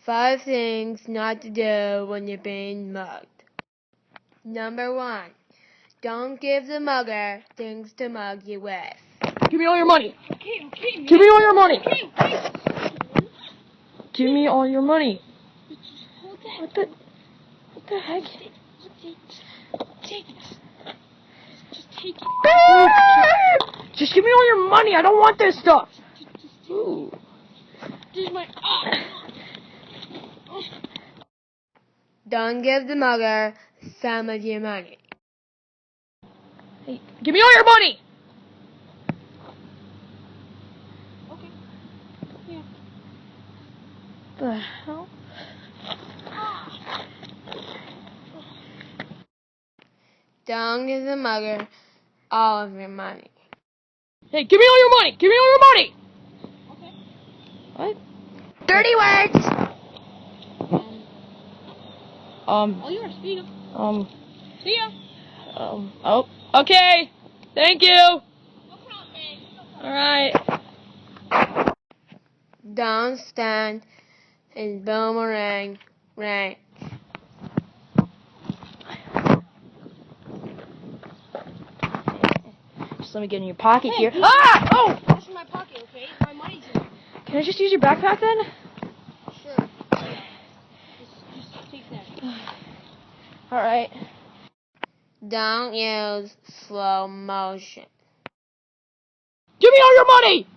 5 things not to do when you're being mugged. Number 1. Don't give the mugger things to mug you with. Give me all your money. Okay. Give me all your money. Okay. Give me all your money. Just hold that. What the heck? Take it. Just take it. Just give me all your money. I don't want this stuff. Ooh. This is my. Don't give the mugger some of your money. Hey, give me all your money. Okay. Yeah. The hell? Don't give the mugger all of your money. Hey, give me all your money. Give me all your money. Okay. What? 30 words! Oh, you are speaking. See ya. Oh, okay. Thank you. No problem, man. All right. Don't stand in boomerang rank. Just let me get in your pocket here. Hey, Ah! Oh! That's in my pocket, okay? My money's in it. Can I just use your backpack then? Sure. Just take that. All right. Don't use slow motion. Give me all your money!